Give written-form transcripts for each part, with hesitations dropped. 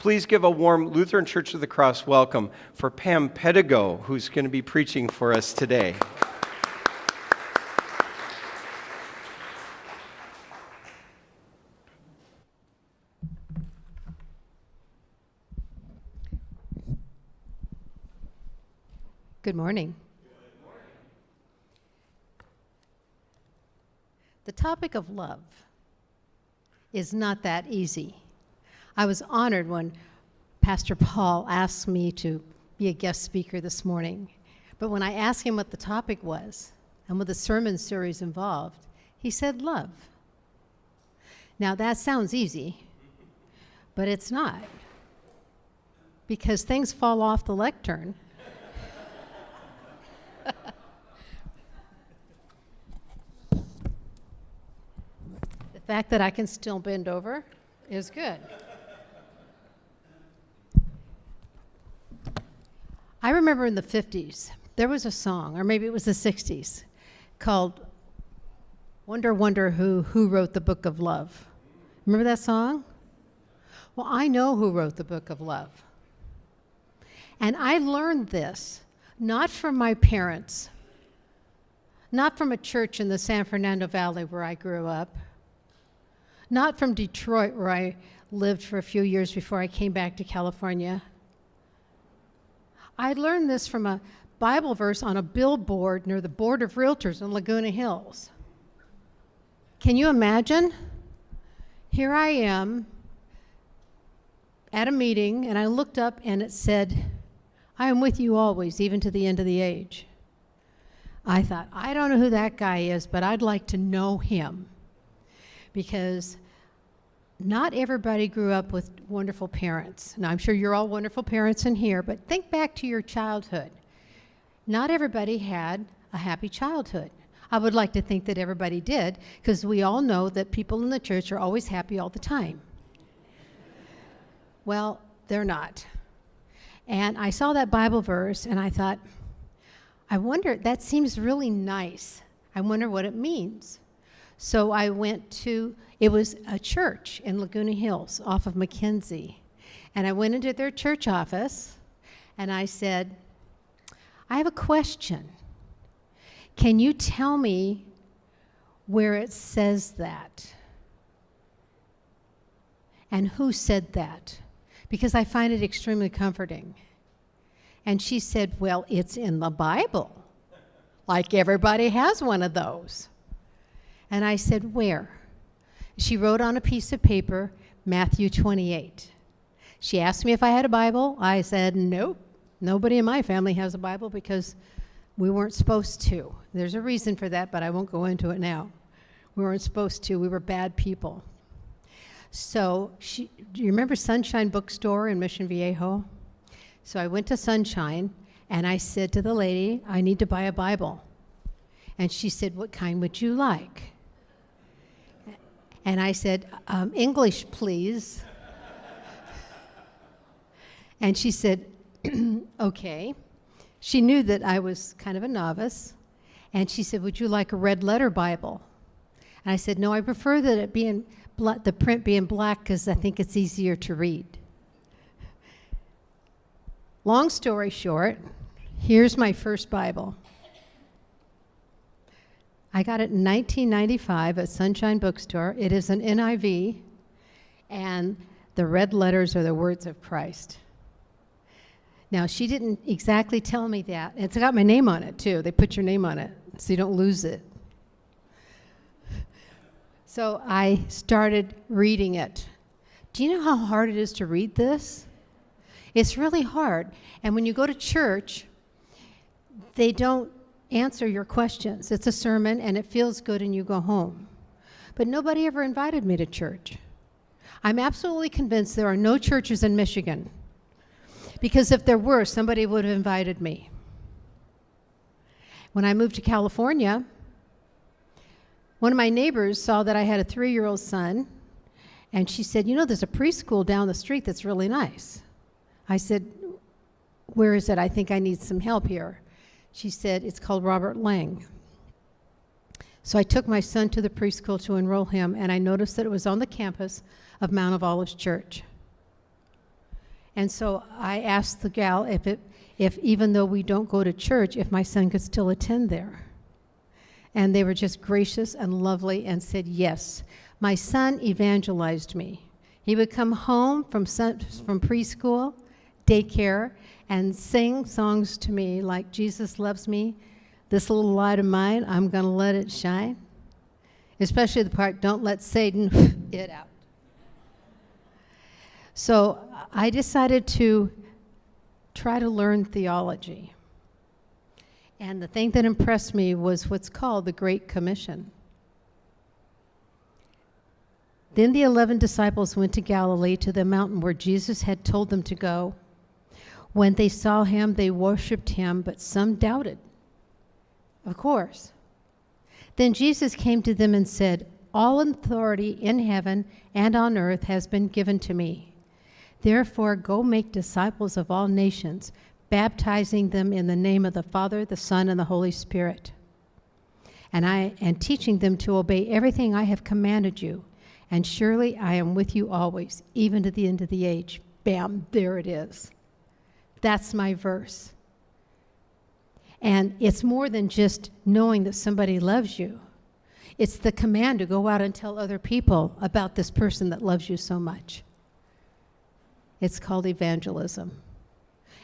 please give a warm Lutheran Church of the Cross welcome for Pam Pedigo, who's going to be preaching for us today. Good morning. The topic of love is not that easy. I was honored when Pastor Paul asked me to be a guest speaker this morning. But when I asked him what the topic was and what the sermon series involved, he said love. Now that sounds easy, but it's not. Because things fall off the lectern. The fact that I can still bend over is good. I remember in the 50s, there was a song, or maybe it was the 60s, called Wonder, Wonder Who Wrote the Book of Love. Remember that song? Well, I know who wrote the Book of Love. And I learned this not from my parents, not from a church in the San Fernando Valley where I grew up, not from Detroit where I lived for a few years before I came back to California. I learned this from a Bible verse on a billboard near the Board of Realtors in Laguna Hills. Can you imagine? Here I am at a meeting, and I looked up and it said, I am with you always, even to the end of the age. I thought, I don't know who that guy is, but I'd like to know him. Because not everybody grew up with wonderful parents. Now, I'm sure you're all wonderful parents in here, but think back to your childhood. Not everybody had a happy childhood. I would like to think that everybody did, because we all know that people in the church are always happy all the time. Well, they're not. And I saw that Bible verse, and I thought, I wonder, that seems really nice. I wonder what it means. So I went to, it was a church in Laguna Hills off of McKenzie. And I went into their church office, and I said, I have a question. Can you tell me where it says that? And who said that? Because I find it extremely comforting. And she said, well, it's in the Bible. Like everybody has one of those. And I said, where? She wrote on a piece of paper, Matthew 28. She asked me if I had a Bible. I said, nope. Nobody in my family has a Bible because we weren't supposed to. There's a reason for that, but I won't go into it now. We weren't supposed to. We were bad people. So do you remember Sunshine Bookstore in Mission Viejo? So I went to Sunshine, and I said to the lady, I need to buy a Bible. And she said, what kind would you like? And I said, English, please. And she said, okay. She knew that I was kind of a novice. And she said, would you like a red letter Bible? And I said, no, I prefer that it be in the print be in black because I think it's easier to read. Long story short, here's my first Bible. I got it in 1995 at Sunshine Bookstore. It is an NIV, and the red letters are the words of Christ. Now, she didn't exactly tell me that. It's got my name on it, too. They put your name on it, so you don't lose it. So I started reading it. Do you know how hard it is to read this? It's really hard. And when you go to church, they don't answer your questions. It's a sermon, and it feels good, and you go home. But nobody ever invited me to church. I'm absolutely convinced there are no churches in Michigan, because if there were, somebody would have invited me. When I moved to California, one of my neighbors saw that I had a 3-year-old son, and she said, you know, there's a preschool down the street that's really nice. I said, where is it? I think I need some help here. She said, it's called Robert Lang. So I took my son to the preschool to enroll him, and I noticed that it was on the campus of Mount of Olives Church. And so I asked the gal if even though we don't go to church, if my son could still attend there. And they were just gracious and lovely and said yes. My son evangelized me. He would come home from preschool, daycare, and sing songs to me like Jesus loves me, this little light of mine, I'm going to let it shine. Especially the part, don't let Satan it out. So I decided to try to learn theology. And the thing that impressed me was what's called the Great Commission. Then the 11 disciples went to Galilee, to the mountain where Jesus had told them to go. When they saw him, they worshiped him, but some doubted. Of course. Then Jesus came to them and said, "All authority in heaven and on earth has been given to me. Therefore, go make disciples of all nations, baptizing them in the name of the Father, the Son, and the Holy Spirit, and teaching them to obey everything I have commanded you. And surely I am with you always, even to the end of the age." Bam, there it is. That's my verse. And it's more than just knowing that somebody loves you. It's the command to go out and tell other people about this person that loves you so much. It's called evangelism.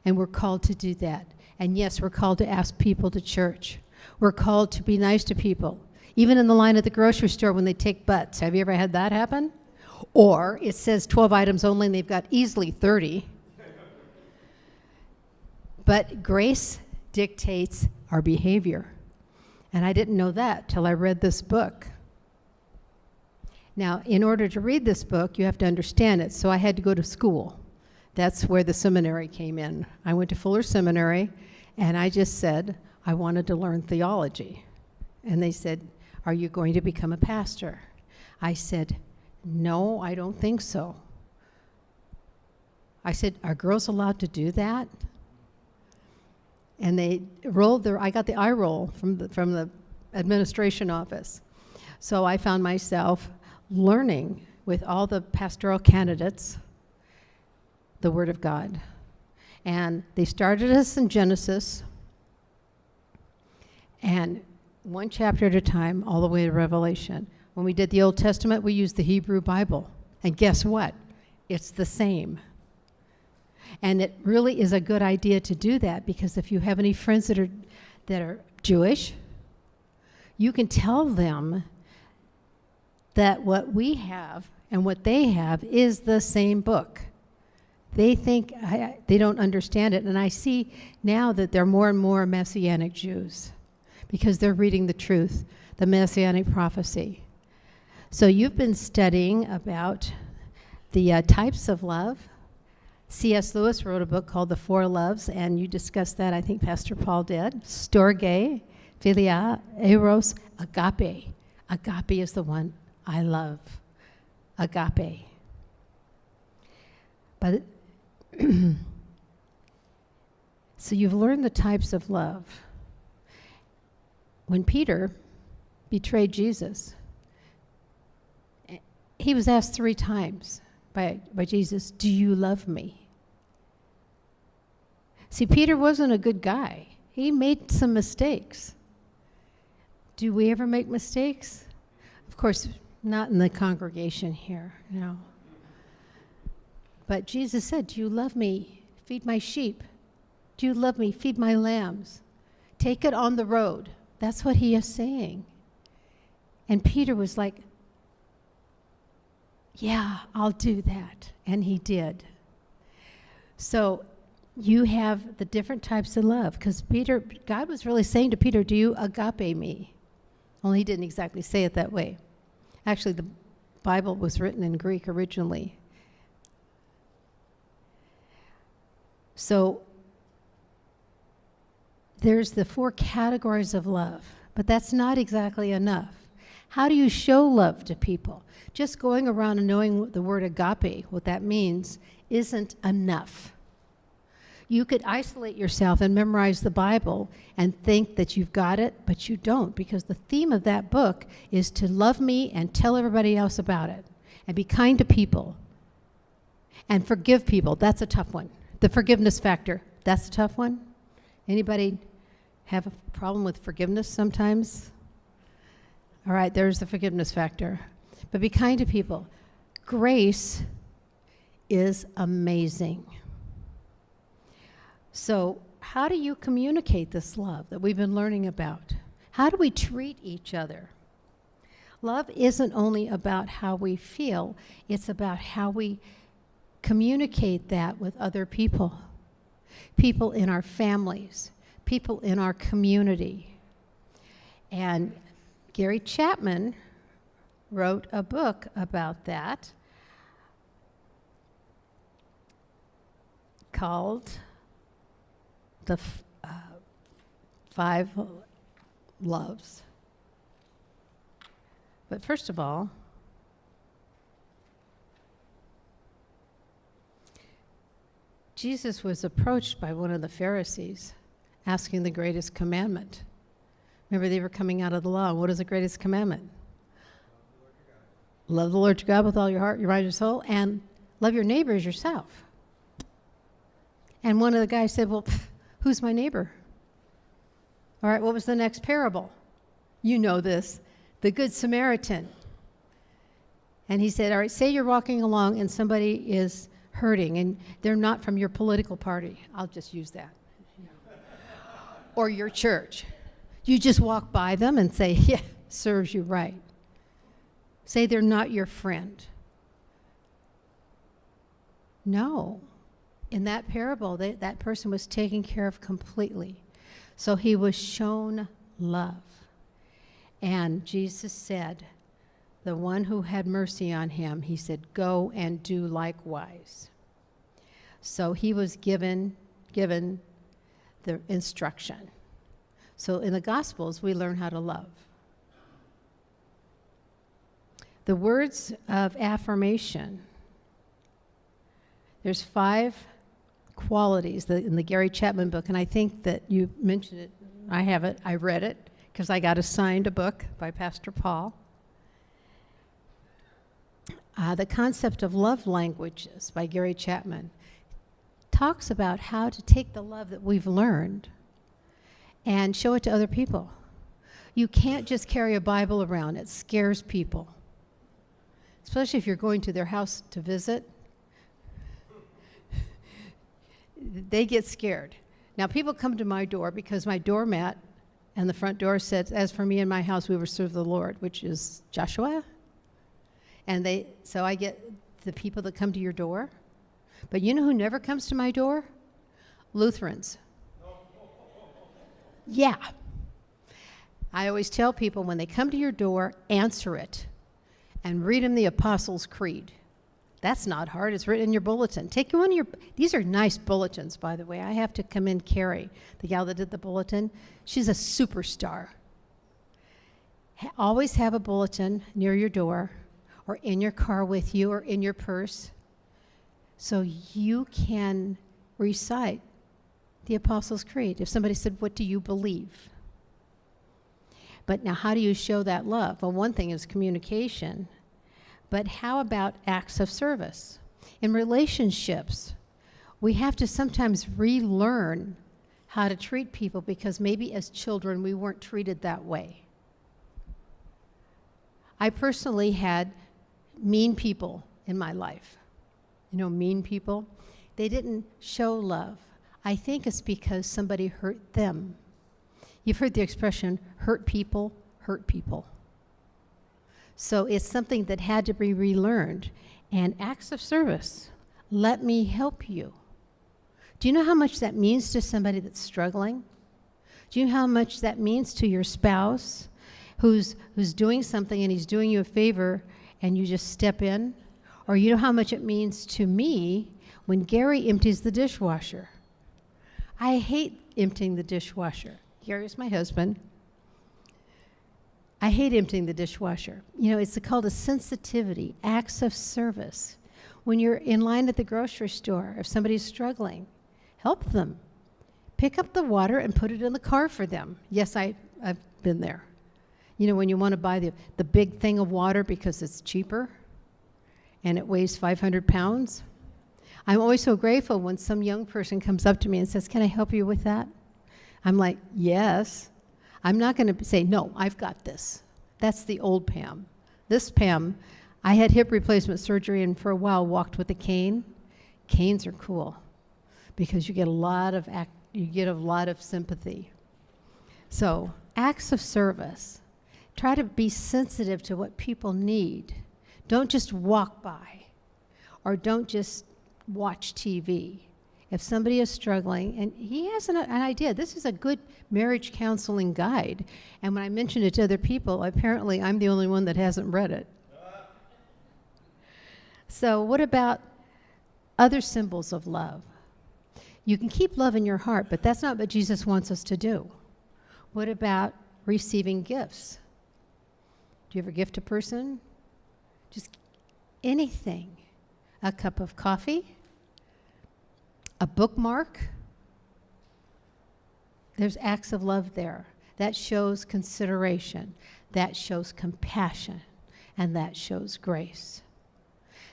And we're called to do that. And yes, we're called to ask people to church. We're called to be nice to people. Even in the line at the grocery store when they take butts. Have you ever had that happen? Or it says 12 items only and they've got easily 30. But grace dictates our behavior. And I didn't know that till I read this book. Now, in order to read this book, you have to understand it. So I had to go to school. That's where the seminary came in. I went to Fuller Seminary, and I just said I wanted to learn theology. And they said, "Are you going to become a pastor?" I said, "No, I don't think so." I said, "Are girls allowed to do that?" And they rolled I got the eye roll from the administration office. So I found myself learning with all the pastoral candidates the Word of God. And they started us in Genesis, and one chapter at a time, all the way to Revelation. When we did the Old Testament, we used the Hebrew Bible. And guess what? It's the same. And it really is a good idea to do that, because if you have any friends that are Jewish, you can tell them that what we have and what they have is the same book. They think they don't understand it. And I see now that there are more and more Messianic Jews because they're reading the truth, the Messianic prophecy. So you've been studying about the types of love. C.S. Lewis wrote a book called The Four Loves, and you discussed that. I think Pastor Paul did. Storge, Philia, Eros, Agape. Agape is the one I love. Agape. But so you've learned the types of love. When Peter betrayed Jesus, he was asked 3 times by Jesus, "Do you love me?" See, Peter wasn't a good guy. He made some mistakes. Do we ever make mistakes? Of course, not in the congregation here, no. But Jesus said, "Do you love me? Feed my sheep. Do you love me? Feed my lambs. Take it on the road." That's what he is saying. And Peter was like, "Yeah, I'll do that." And he did. So you have the different types of love, because God was really saying to Peter, "Do you agape me?" Only he didn't exactly say it that way. Actually, the Bible was written in Greek originally. So there's the 4 categories of love, but that's not exactly enough. How do you show love to people? Just going around and knowing the word agape, what that means, isn't enough. You could isolate yourself and memorize the Bible and think that you've got it, but you don't, because the theme of that book is to love me and tell everybody else about it and be kind to people. And forgive people. That's a tough one. The forgiveness factor. That's a tough one. Anybody have a problem with forgiveness sometimes? All right, there's the forgiveness factor. But be kind to people. Grace is amazing. So how do you communicate this love that we've been learning about? How do we treat each other? Love isn't only about how we feel, it's about how we communicate that with other people. People in our families, people in our community. And Gary Chapman wrote a book about that called The Five Loves. But first of all, Jesus was approached by one of the Pharisees asking the greatest commandment. Remember, they were coming out of the law. What is the greatest commandment? Love the Lord your God with all your heart, your mind, your soul, and love your neighbor as yourself. And one of the guys said, well, who's my neighbor? All right, what was the next parable? You know this, the Good Samaritan. And he said, all right, say you're walking along and somebody is hurting and they're not from your political party. I'll just use that. Or your church. You just walk by them and say, yeah, serves you right. Say they're not your friend. No. In that parable, that person was taken care of completely. So he was shown love. And Jesus said, the one who had mercy on him, he said, go and do likewise. So he was given the instruction. So in the Gospels, we learn how to love. The words of affirmation. There's 5 qualities in the Gary Chapman book, and I think that you mentioned it. I have it. I read it because I got assigned a book by Pastor Paul. The Concept of Love Languages by Gary Chapman talks about how to take the love that we've learned and show it to other people. You can't just carry a Bible around. It scares people, especially if you're going to their house to visit. They get scared. Now, people come to my door because my doormat and the front door says, as for me and my house, we will serve the Lord, which is Joshua. And so I get the people that come to your door. But you know who never comes to my door? Lutherans. Yeah. I always tell people when they come to your door, answer it and read them the Apostles' Creed. That's not hard. It's written in your bulletin. Take one of your, these are nice bulletins, by the way. I have to commend Carrie, the gal that did the bulletin. She's a superstar. Always have a bulletin near your door or in your car with you or in your purse so you can recite the Apostles' Creed. If somebody said, what do you believe? But now how do you show that love? Well, one thing is communication. But how about acts of service? In relationships, we have to sometimes relearn how to treat people because maybe as children we weren't treated that way. I personally had mean people in my life. You know, mean people. They didn't show love. I think it's because somebody hurt them. You've heard the expression, hurt people hurt people. So it's something that had to be relearned. And acts of service, let me help you. Do you know how much that means to somebody that's struggling? Do you know how much that means to your spouse who's doing something and he's doing you a favor and you just step in? Or you know how much it means to me when Gary empties the dishwasher? I hate emptying the dishwasher. Gary's my husband. I hate emptying the dishwasher. You know, it's called a sensitivity, acts of service. When you're in line at the grocery store, if somebody's struggling, help them. Pick up the water and put it in the car for them. Yes, I've been there. You know, when you want to buy the big thing of water because it's cheaper and it weighs 500 pounds, I'm always so grateful when some young person comes up to me and says, "Can I help you with that?" I'm like, "Yes." I'm not going to say, "No, I've got this." That's the old Pam. This Pam, I had hip replacement surgery and for a while walked with a cane. Canes are cool because you get a lot of sympathy. So, acts of service. Try to be sensitive to what people need. Don't just walk by or don't just watch TV. If somebody is struggling, and he has an idea, this is a good marriage counseling guide. And when I mention it to other people, apparently I'm the only one that hasn't read it. So what about other symbols of love? You can keep love in your heart, but that's not what Jesus wants us to do. What about receiving gifts? Do you ever gift a person? Just anything. A cup of coffee? A bookmark? There's acts of love there. That shows consideration. That shows compassion. And that shows grace.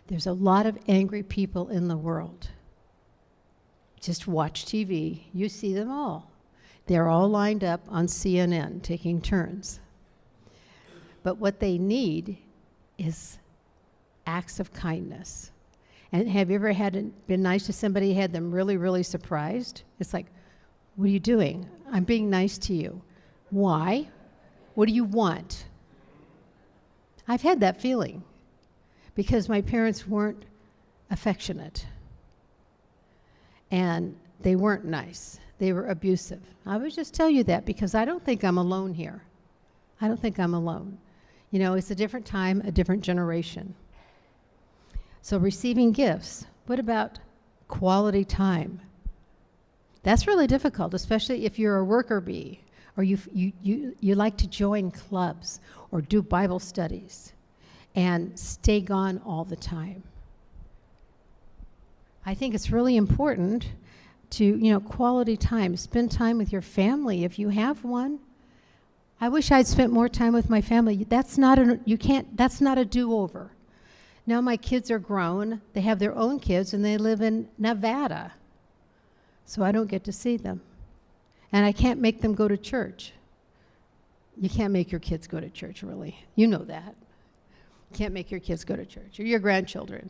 There's a lot of angry people in the world. Just watch TV. You see them all. They're all lined up on CNN taking turns. But what they need is acts of kindness. And have you ever been nice to somebody, had them really, really surprised? It's like, what are you doing? I'm being nice to you. Why? What do you want? I've had that feeling because my parents weren't affectionate. And they weren't nice. They were abusive. I would just tell you that because I don't think I'm alone here. I don't think I'm alone. You know, it's a different time, a different generation. So receiving gifts. What about quality time? That's really difficult, especially if you're a worker bee or you like to join clubs or do Bible studies and stay gone all the time. I think it's really important to, quality time. Spend time with your family if you have one. I wish I'd spent more time with my family. That's not a do-over. Now my kids are grown, they have their own kids, and they live in Nevada. So I don't get to see them. And I can't make them go to church. You can't make your kids go to church, really. You know that. You can't make your kids go to church, or your grandchildren.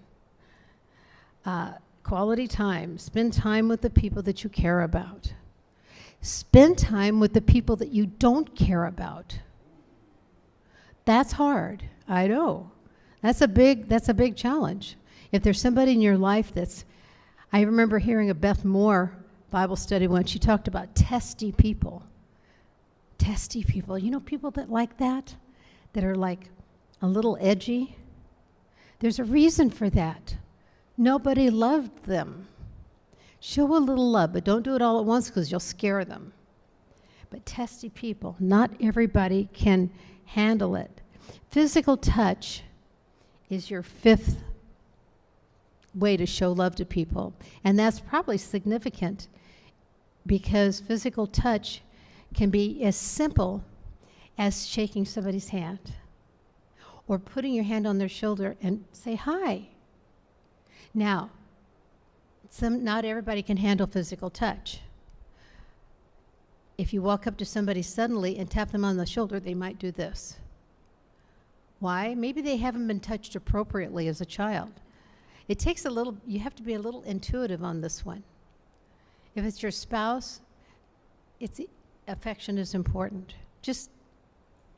Quality time. Spend time with the people that you care about. Spend time with the people that you don't care about. That's hard. I know. That's a big challenge. If there's somebody in your life I remember hearing a Beth Moore Bible study once. She talked about testy people. Testy people. You know people that like that are like a little edgy? There's a reason for that. Nobody loved them. Show a little love, but don't do it all at once because you'll scare them. But testy people, not everybody can handle it. Physical touch is your fifth way to show love to people. And that's probably significant because physical touch can be as simple as shaking somebody's hand or putting your hand on their shoulder and say hi. Now, not everybody can handle physical touch. If you walk up to somebody suddenly and tap them on the shoulder, they might do this. Why? Maybe they haven't been touched appropriately as a child. It takes you have to be a little intuitive on this one. If it's your spouse, affection is important. Just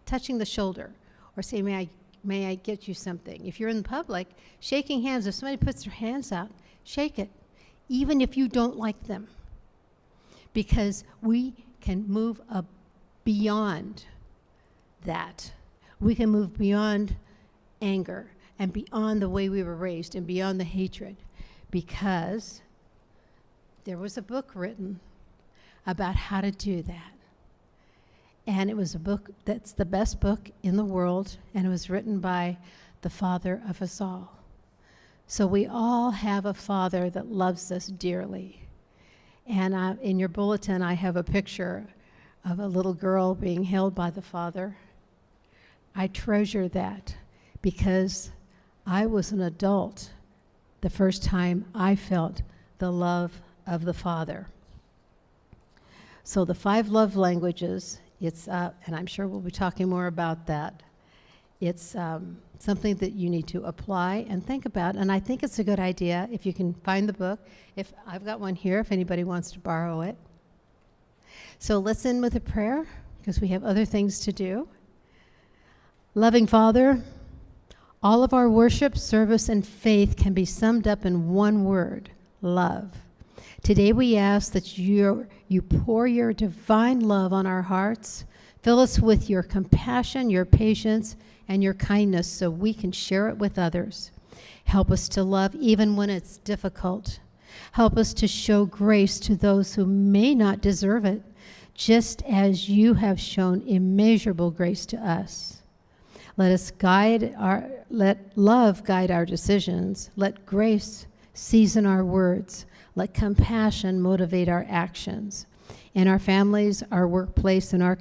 touching the shoulder or say, may I get you something? If you're in public, shaking hands, if somebody puts their hands out, shake it, even if you don't like them. Because we can move beyond that. We can move beyond anger and beyond the way we were raised and beyond the hatred, because there was a book written about how to do that. And it was a book that's the best book in the world, and it was written by the Father of us all. So we all have a Father that loves us dearly. And in your bulletin, I have a picture of a little girl being held by the Father. I treasure that because I was an adult the first time I felt the love of the Father. So the 5 love languages, and I'm sure we'll be talking more about that. It's something that you need to apply and think about, and I think it's a good idea if you can find the book. If I've got one here, if anybody wants to borrow it. So let's end with a prayer, because we have other things to do. Loving Father, all of our worship, service, and faith can be summed up in one word: love. Today we ask that you pour your divine love on our hearts. Fill us with your compassion, your patience, and your kindness so we can share it with others. Help us to love even when it's difficult. Help us to show grace to those who may not deserve it, just as you have shown immeasurable grace to us. Let love guide our decisions. Let grace season our words. Let compassion motivate our actions. In our families, our workplace, and our